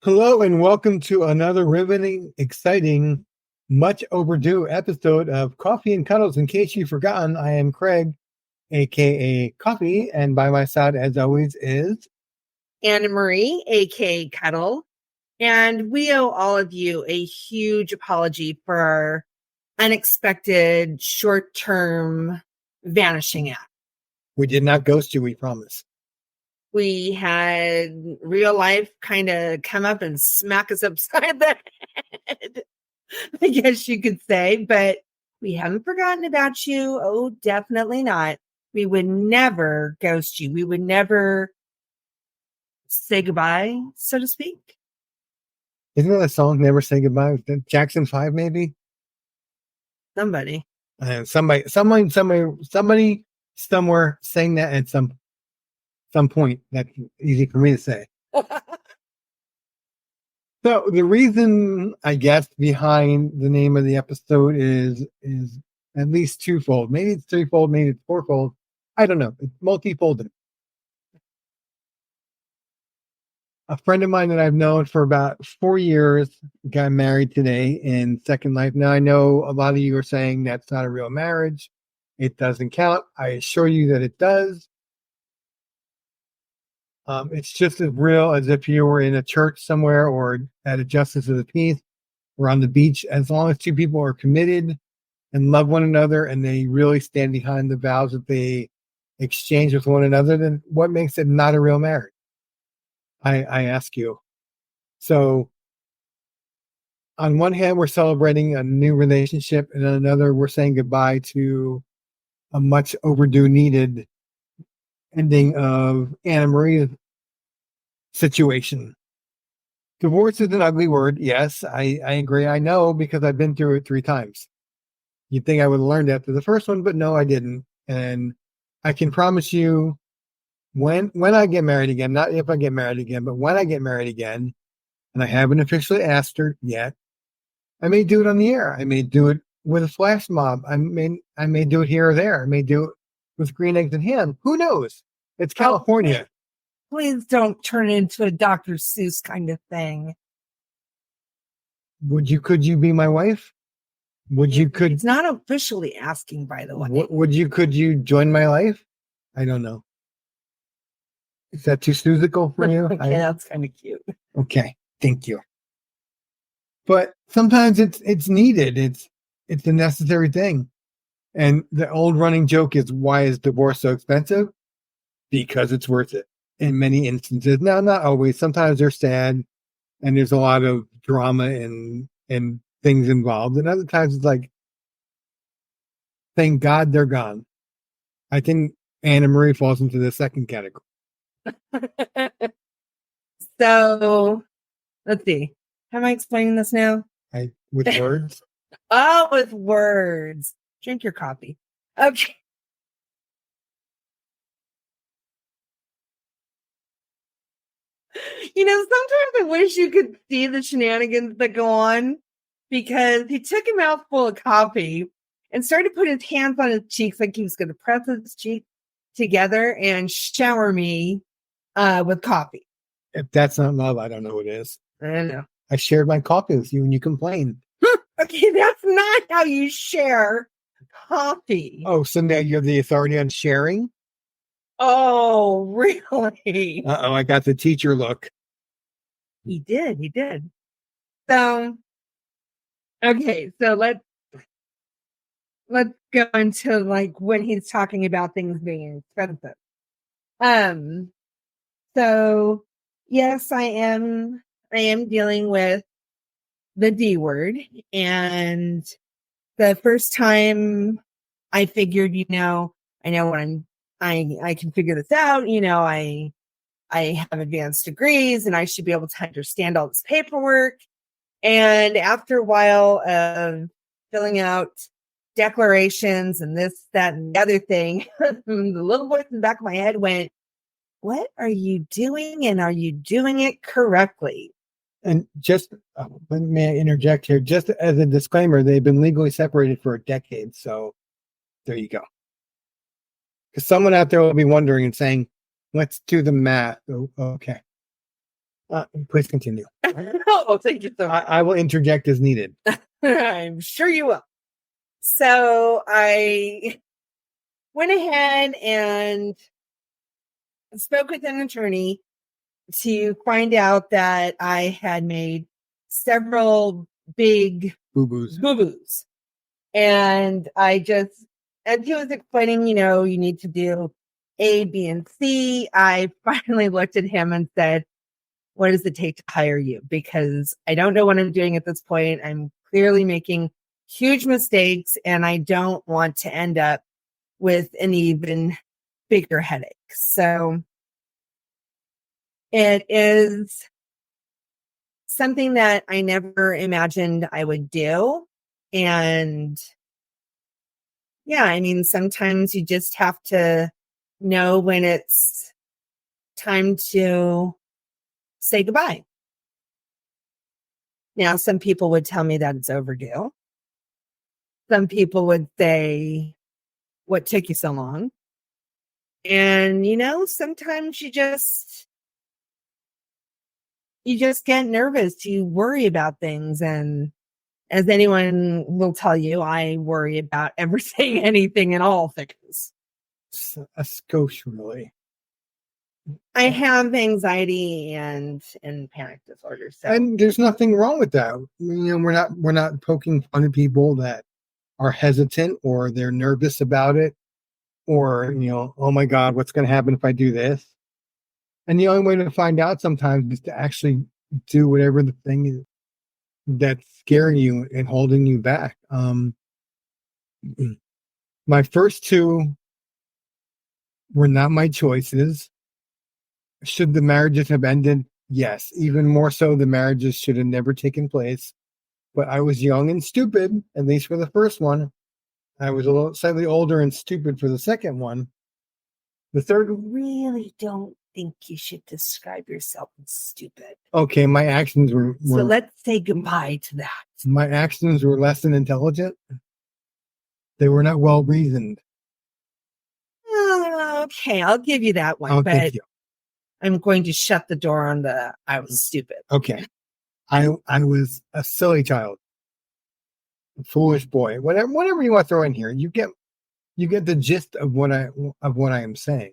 Hello and welcome to another riveting, exciting, much overdue episode of Coffee and Cuddles. In case you've forgotten, I am Craig, aka Coffee, and by my side, as always, is Anna Marie, aka Cuddle, and we owe all of you a huge apology for our unexpected short-term vanishing act. we did not ghost you, we promise. We had real life kind of come up and smack us upside the head, I guess you could say, but we haven't forgotten about you. Oh, definitely not. We would never ghost you. We would never say goodbye, so to speak. Isn't that a song, Never Say Goodbye? Jackson 5, maybe? Somebody. And somebody, somewhere saying that at some point. That's easy for me to say. So the reason, I guess, behind the name of the episode is at least twofold. Maybe it's threefold, maybe it's fourfold. I don't know. It's multifolded. A friend of mine that I've known for about 4 years got married today in Second Life. Now I know a lot of you are saying that's not a real marriage. It doesn't count. I assure you that it does. It's just as real as if you were in a church somewhere or at a justice of the peace or on the beach. As long as two people are committed and love one another and they really stand behind the vows that they exchange with one another, then what makes it not a real marriage? I ask you. So on one hand, we're celebrating a new relationship, and on another, we're saying goodbye to a much overdue needed ending of Anna Marie's situation. Divorce is an ugly word. Yes, I agree. I know because I've been through it 3 times. You'd think I would have learned after the first one, but no, I didn't. And I can promise you when I get married again, not if I get married again, but when I get married again, and I haven't officially asked her yet, I may do it on the air. I may do it with a flash mob. I may do it here or there. I may do it with green eggs and ham. Who knows? It's California. Please don't turn it into a Dr. Seuss kind of thing. Could you be my wife? It's not officially asking, by the way. Could you join my life? I don't know. Is that too Seussical for you? Okay, that's kind of cute. Okay, thank you. But sometimes it's needed. It's a necessary thing. And the old running joke is, why is divorce so expensive? Because it's worth it in many instances. Now, not always. Sometimes they're sad and there's a lot of drama and things involved. And other times it's like, thank God they're gone. I think Anna Marie falls into the second category. So, let's see. How am I explaining this now? With words? Oh, with words. Drink your coffee. Okay. Sometimes I wish you could see the shenanigans that go on, because he took a mouthful of coffee and started putting his hands on his cheeks like he was going to press his cheeks together and shower me with coffee. If that's not love, I don't know what it is. I don't know. I shared my coffee with you and you complained. Okay, that's not how you share coffee. Oh, so now you're the authority on sharing? Oh, really? Uh-oh, I got the teacher look. He did. So, okay, so let's go into like when he's talking about things being expensive. So yes, I am dealing with the D word, and the first time I figured, I know when I can figure this out, I have advanced degrees and I should be able to understand all this paperwork. And after a while of filling out declarations and this, that, and the other thing, the little voice in the back of my head went, what are you doing? And are you doing it correctly? And just, let me interject here, just as a disclaimer, they've been legally separated for a decade. So there you go. Because someone out there will be wondering and saying, let's do the math. Oh, okay. Please continue. Oh, thank you so much. I will interject as needed. I'm sure you will. So I went ahead and spoke with an attorney to find out that I had made several big Boo-boos. boo-boos. And as he was explaining, you need to do A, B, and C, I finally looked at him and said, what does it take to hire you? Because I don't know what I'm doing at this point. I'm clearly making huge mistakes and I don't want to end up with an even bigger headache. So it is something that I never imagined I would do. And yeah, I mean, sometimes you just have to know when it's time to say goodbye. Now, some people would tell me that it's overdue. Some people would say, what took you so long? And, sometimes you just get nervous. You worry about things. And as anyone will tell you, I worry about everything, anything, and all things. A skosh, really. I have anxiety and panic disorder. So. And there's nothing wrong with that. We're not poking fun at people that are hesitant or they're nervous about it, or oh my God, what's going to happen if I do this? And the only way to find out sometimes is to actually do whatever the thing is that's scaring you and holding you back. My first two were not my choices. Should the marriages have ended? Yes. Even more so, the marriages should have never taken place. But I was young and stupid, at least for the first one. I was a little slightly older and stupid for the second one. The third, really don't think you should describe yourself as stupid. Okay, my actions were so let's say goodbye to that. My actions were less than intelligent. They were not well reasoned. Okay, I'll give you that one. Thank you. I'm going to shut the door on the I was stupid. Okay. I was a silly child. A foolish boy. Whatever you want to throw in here. You get the gist of what I am saying.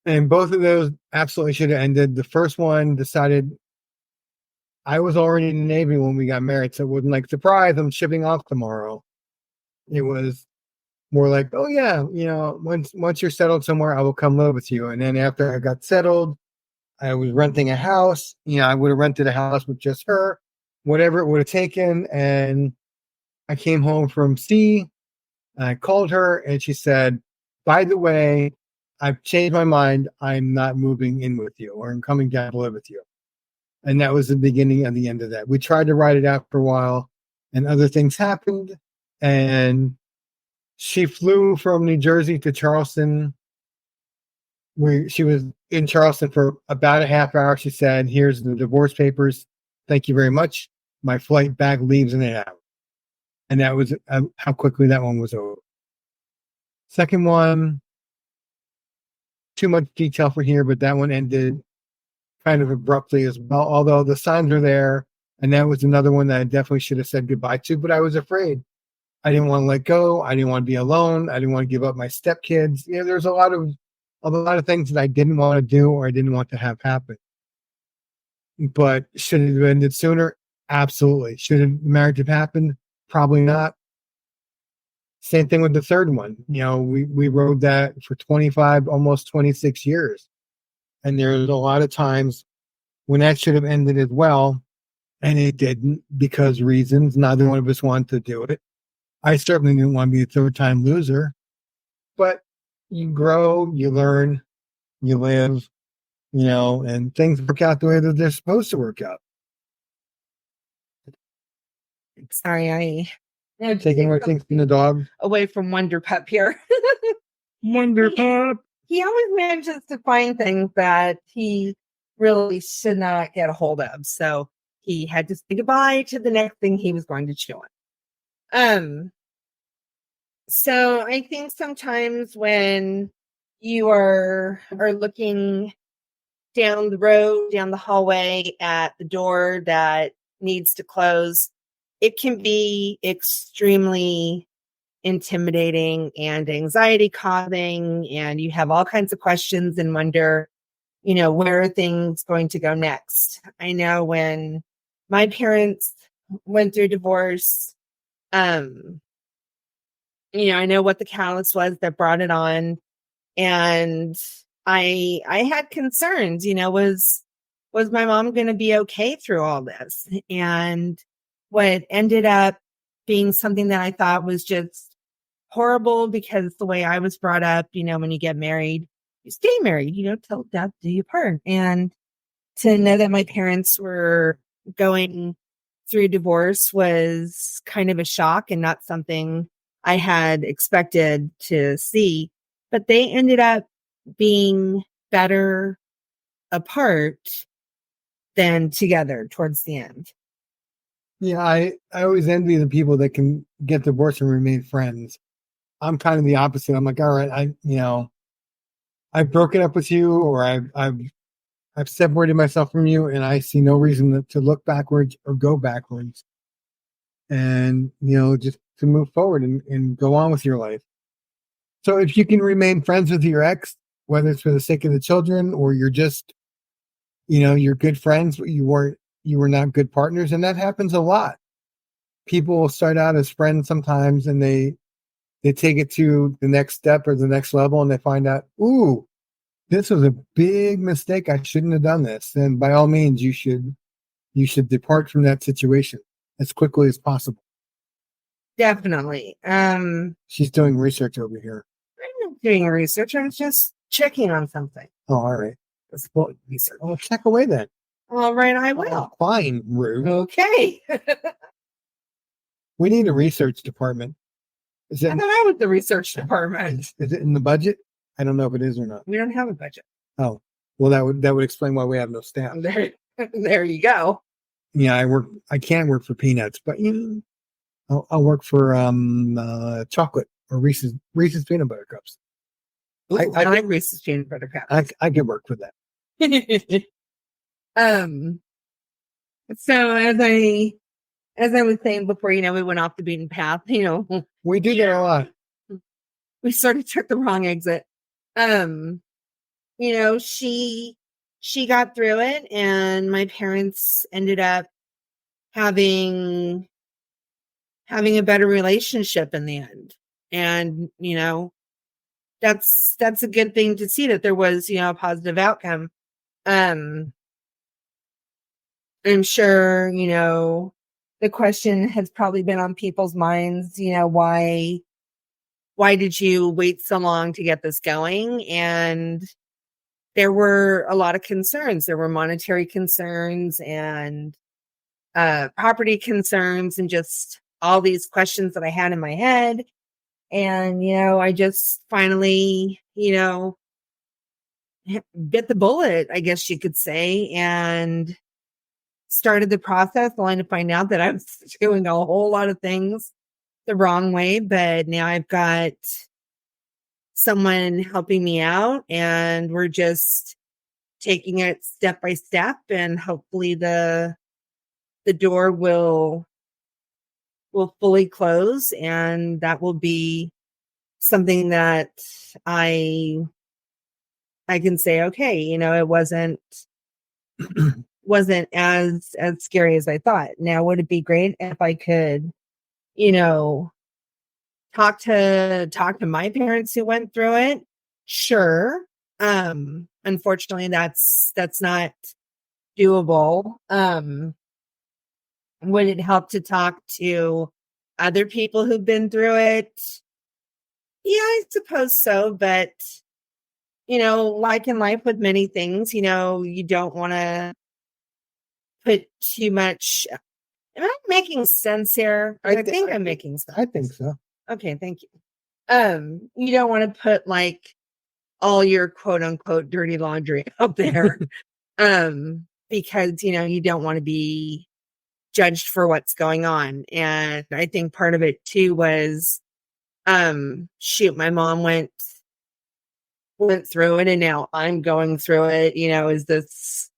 And both of those absolutely should have ended. The first one decided I was already in the Navy when we got married, so it wasn't like, surprise, I'm shipping off tomorrow. It was more like, oh yeah, once you're settled somewhere, I will come live with you. And then after I got settled, I was renting a house. I would have rented a house with just her, whatever it would have taken. And I came home from sea. I called her and she said, by the way, I've changed my mind. I'm not moving in with you, or I'm coming down to live with you. And that was the beginning and the end of that. We tried to write it out for a while and other things happened. And she flew from New Jersey to Charleston. She was in Charleston for about a half hour. She said, here's the divorce papers. Thank you very much. My flight back leaves in an hour. And that was how quickly that one was over. Second one, too much detail for here, but that one ended kind of abruptly as well, although the signs were there. And that was another one that I definitely should have said goodbye to, but I was afraid. I didn't want to let go. I didn't want to be alone. I didn't want to give up my stepkids. There's a lot of things that I didn't want to do or I didn't want to have happen. But should it have ended sooner? Absolutely. Should the marriage have happened? Probably not. Same thing with the third one. We rode that for 25, almost 26 years. And there's a lot of times when that should have ended as well. And it didn't, because reasons. Neither one of us wanted to do it. I certainly didn't want to be a third-time loser. But you grow, you learn, you live, and things work out the way that they're supposed to work out. Sorry, taking away things from the dog. Away from Wonder Pup here. Wonder Pup. He always manages to find things that he really should not get a hold of. So he had to say goodbye to the next thing he was going to chew on. So I think sometimes when you are looking down the road, down the hallway at the door that needs to close, it can be extremely intimidating and anxiety causing. And you have all kinds of questions and wonder, where are things going to go next? I know when my parents went through divorce, um, I know what the catalyst was that brought it on. And I had concerns, was my mom going to be okay through all this? And what ended up being something that I thought was just horrible, because the way I was brought up, when you get married, you stay married, till death do you part. And to know that my parents were going through divorce was kind of a shock and not something I had expected to see. But they ended up being better apart than together towards the end. Yeah, I always envy the people that can get divorced and remain friends. I'm kind of the opposite. I'm like, all right, I've broken up with you, or I've separated myself from you, and I see no reason to look backwards or go backwards, and just to move forward and go on with your life. So if you can remain friends with your ex, whether it's for the sake of the children, or you're just you're good friends, but you were not good partners, and that happens a lot. People will start out as friends sometimes, and they take it to the next step or the next level, and they find out, ooh, this was a big mistake. I shouldn't have done this. And by all means, you should depart from that situation as quickly as possible. Definitely. She's doing research over here. I'm not doing research. I was just checking on something. Oh, all right. It's full research. Well, check away then. All right, I will. Fine, Rue. Okay. We need a research department. Is it? I thought I was the research department. Is it in the budget? I don't know if it is or not. We don't have a budget. Oh, well, that would explain why we have no staff. There you go. Yeah, I can't work for peanuts, but I'll work for chocolate or Reese's peanut butter cups. Ooh, I like Reese's peanut butter cups. I can work for that. So as I was saying before, we went off the beaten path. We do that a lot. We sort of took the wrong exit. She got through it, and my parents ended up having a better relationship in the end. And, that's a good thing to see, that there was, a positive outcome. I'm sure, the question has probably been on people's minds, why did you wait so long to get this going? And there were a lot of concerns. There were monetary concerns and property concerns, and just all these questions that I had in my head. And, I just finally, bit the bullet, I guess you could say, and started the process, only to find out that I was doing a whole lot of things the wrong way. But now I've got someone helping me out, and we're just taking it step by step, and hopefully the door will fully close, and that will be something that I can say, okay, it wasn't as scary as I thought. Now, would it be great if I could, talk to my parents who went through it? Sure. Unfortunately, that's not doable. Would it help to talk to other people who've been through it? Yeah, I suppose so. But, like in life with many things, you don't want to put too much. Am I making sense here? I think I'm making sense. I think so. Okay, thank you. You don't want to put like all your quote unquote dirty laundry out there. Because, you don't want to be judged for what's going on. And I think part of it too was, my mom went went through it and now I'm going through it. Is this,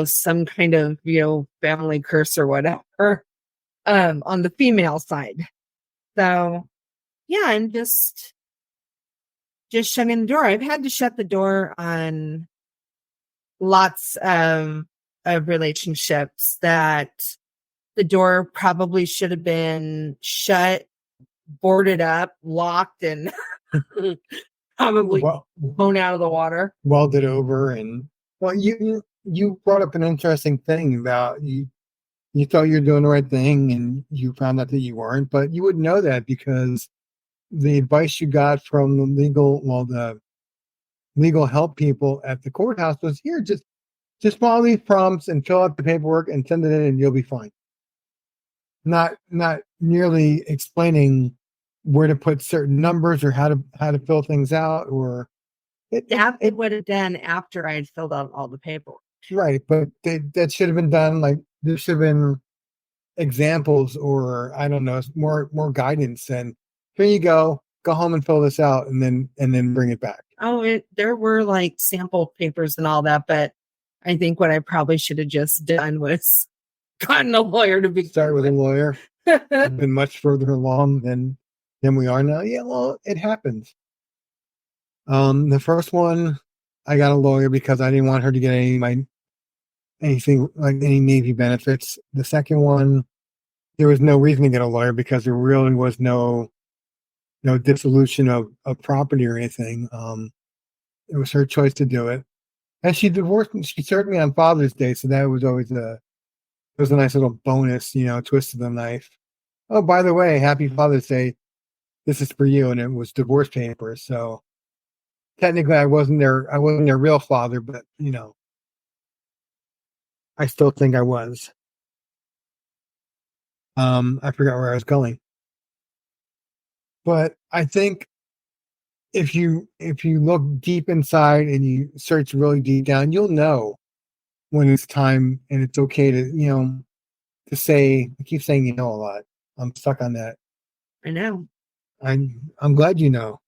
some kind of, family curse or whatever, on the female side. So yeah, I'm just shutting the door. I've had to shut the door on lots of relationships that the door probably should have been shut, boarded up, locked, and probably blown out of the water. Welded over. And well, you brought up an interesting thing about you thought you were doing the right thing and you found out that you weren't, but you wouldn't know that because the advice you got from the legal help people at the courthouse was, here, just follow these prompts and fill out the paperwork and send it in and you'll be fine. Not nearly explaining where to put certain numbers or how to fill things out, or it would have done after I had filled out all the paperwork. Right, but that should have been done. Like, there should have been examples, or I don't know, more guidance. And here you go home and fill this out, and then bring it back. Oh, there were like sample papers and all that, but I think what I probably should have just done was gotten a lawyer to start with a lawyer. I've been much further along than we are now. Yeah, well, it happens. The first one, I got a lawyer because I didn't want her to get anything like any Navy benefits. The second one, there was no reason to get a lawyer because there really was no dissolution of property or anything. It was her choice to do it. And she served me on Father's Day, so that was always a nice little bonus, twist of the knife. Oh, by the way, happy Father's Day. This is for you. And it was divorce papers. So technically I wasn't their real father, but I still think I was. I forgot where I was going. But I think if you look deep inside and you search really deep down, you'll know when it's time, and it's okay to, to say, I keep saying, a lot. I'm stuck on that. I know. I'm glad you know.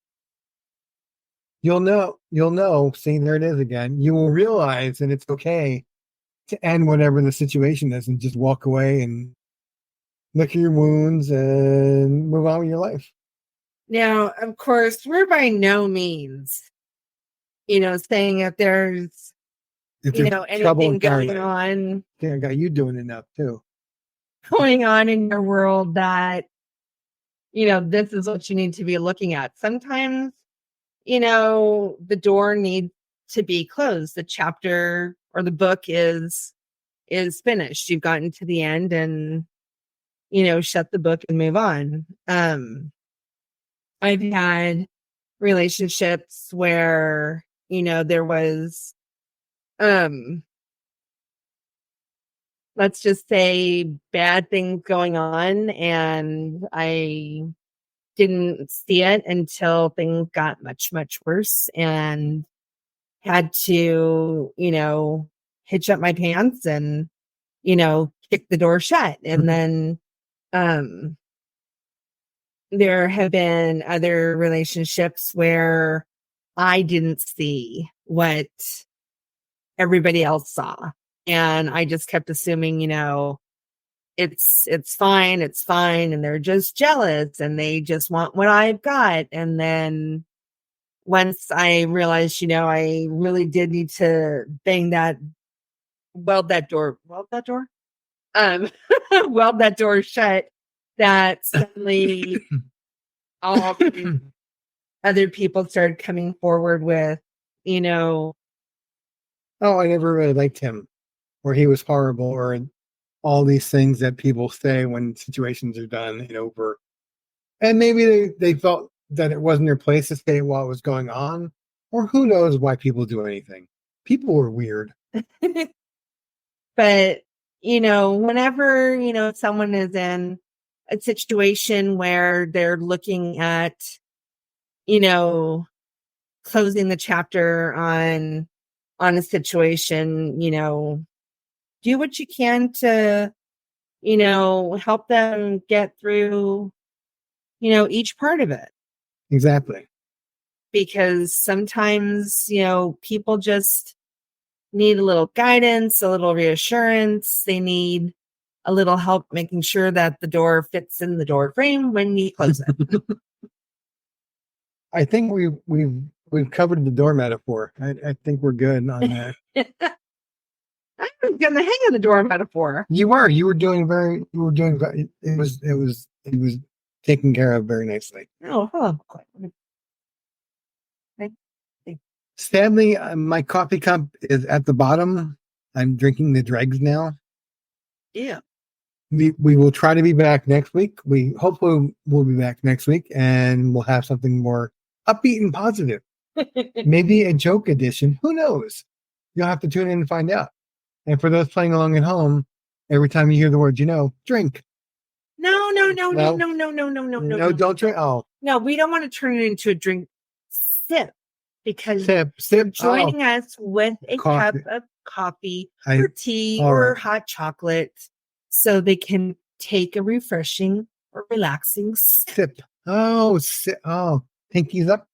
You'll know. See, there it is again. You will realize, and it's okay to end whatever the situation is and just walk away and lick your wounds and move on with your life. Now, of course, we're by no means, saying that there's, anything going on. I got you doing enough too. Going on in your world that, this is what you need to be looking at. Sometimes, the door needs to be closed. The chapter or the book is finished. You've gotten to the end, and, shut the book and move on. I've had relationships where, there was, let's just say, bad things going on, and I didn't see it until things got much, much worse, and had to, hitch up my pants and, kick the door shut. And then, there have been other relationships where I didn't see what everybody else saw. And I just kept assuming, it's fine. And they're just jealous and they just want what I've got. And then once I realized, I really did need to weld that door, weld that door shut, that suddenly all other people started coming forward with, oh, I never really liked him, or he was horrible, or all these things that people say when situations are done and over. And maybe they felt that it wasn't their place to say while it was going on, or who knows why people do anything. People were weird. But, whenever, someone is in a situation where they're looking at, closing the chapter on a situation, do what you can to, help them get through, each part of it. Exactly. because sometimes, people just need a little guidance, a little reassurance. They need a little help making sure that the door fits in the door frame when you close it. I think we've covered the door metaphor. I think we're good on that. I was getting the hang of the door metaphor. You were doing very. It was taken care of very nicely. Oh, hold on. Sadly, my coffee cup is at the bottom. I'm drinking the dregs now. Yeah. We will try to be back next week. We hopefully will be back next week, and we'll have something more upbeat and positive. Maybe a joke edition. Who knows? You'll have to tune in and find out. And for those playing along at home, every time you hear the word, drink. No, don't drink. Oh, no, we don't want to turn it into a drink. Sip, because sip. Joining us with a cup of coffee or tea or hot chocolate, so they can take a refreshing or relaxing sip. Sip. Oh, pinkies up.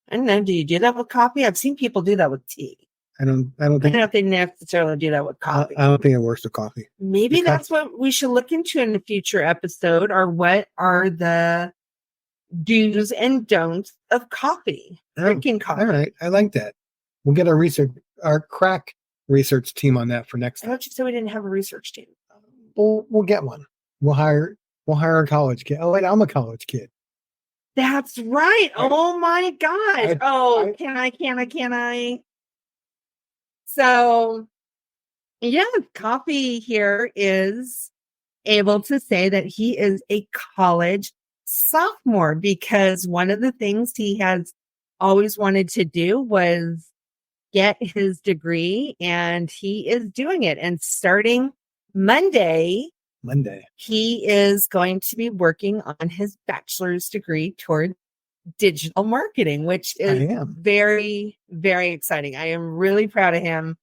I don't know. Do you do that with coffee? I've seen people do that with tea. I don't think. I don't know if they necessarily do that with coffee. I don't think it works with coffee. Maybe that's what we should look into in a future episode, or what are the do's and don'ts of coffee, drinking coffee. All right. I like that. We'll get our crack research team on that for next time. I thought you said we didn't have a research team. We'll get one. We'll hire a college kid. Oh, wait, I'm a college kid. That's right. Oh my gosh. Can I? So, yeah, Coffee here is able to say that he is a college sophomore, because one of the things he has always wanted to do was get his degree, and he is doing it. And starting Monday, he is going to be working on his bachelor's degree toward digital marketing, which is very, very exciting. I am really proud of him.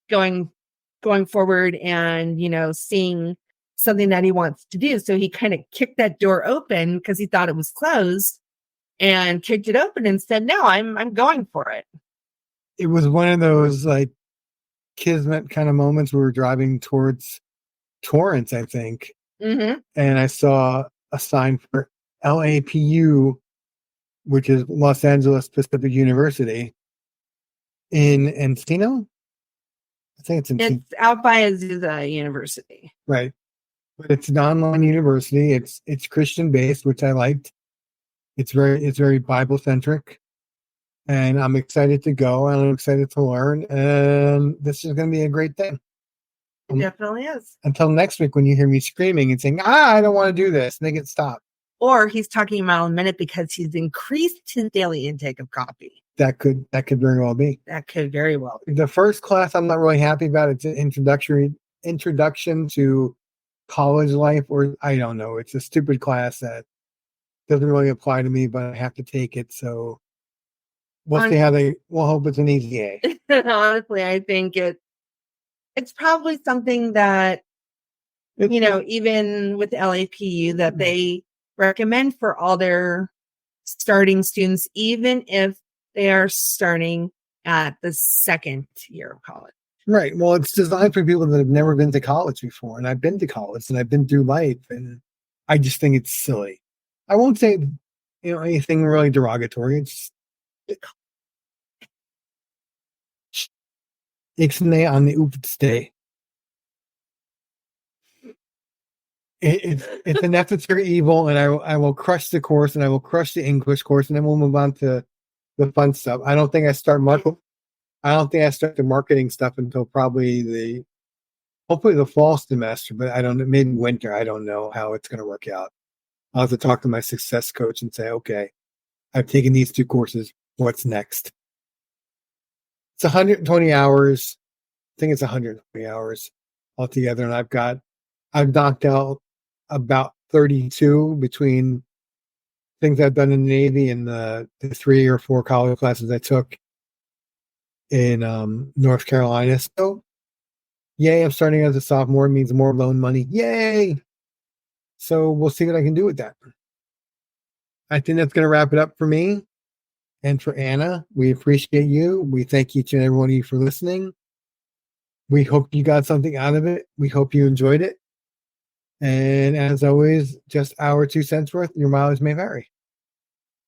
Going forward and, seeing something that he wants to do. So he kind of kicked that door open because he thought it was closed, and kicked it open and said, no, I'm going for it. It was one of those like kismet kind of moments. We were driving towards Torrance, I think. Mm-hmm. And I saw a sign for LAPU, which is Los Angeles Pacific University, in Encino. I think it's Encino. It's out by Azusa University. Right. But it's an online university. It's Christian based, which I liked. It's very Bible centric. And I'm excited to go, and I'm excited to learn. And this is going to be a great thing. It definitely is. Until next week, when you hear me screaming and saying, I don't want to do this, make it stop. Or he's talking about in a minute because he's increased his daily intake of coffee. That could very well be. That could very well be. The first class I'm not really happy about. It's an introduction to college life, or I don't know. It's a stupid class that doesn't really apply to me, but I have to take it. So we'll hope it's an easy A. Honestly, I think it's probably something that, even with LAPU, that they recommend for all their starting students, even if they are starting at the second year of college. Right. Well, it's designed for people that have never been to college before. And I've been to college, and I've been through life, and I just think it's silly. I won't say, anything really derogatory. It's on the oopste. It's a necessary evil, and I will crush the course, and I will crush the English course, and then we'll move on to the fun stuff. I don't think I start the marketing stuff until probably hopefully the fall semester, but I don't know, maybe winter. I don't know how it's going to work out. I'll have to talk to my success coach and say, okay, I've taken these 2 courses. What's next? It's 120 hours. I think it's 120 hours altogether. And I've knocked out about 32 between things I've done in the Navy and the 3 or 4 college classes I took in North Carolina. So, yay, I'm starting as a sophomore. It means more loan money. Yay! So we'll see what I can do with that. I think that's going to wrap it up for me and for Anna. We appreciate you. We thank each and every one of you for listening. We hope you got something out of it. We hope you enjoyed it. And as always, just our 2 cents worth. Your mileage may vary.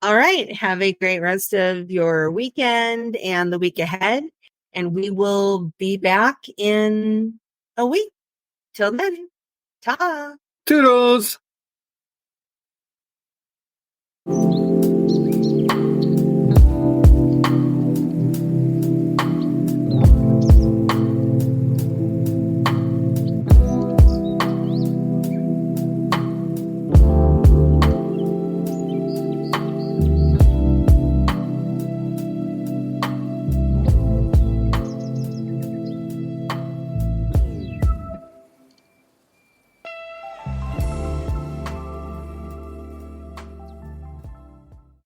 All right. Have a great rest of your weekend and the week ahead. And we will be back in a week. Till then, ta. Toodles!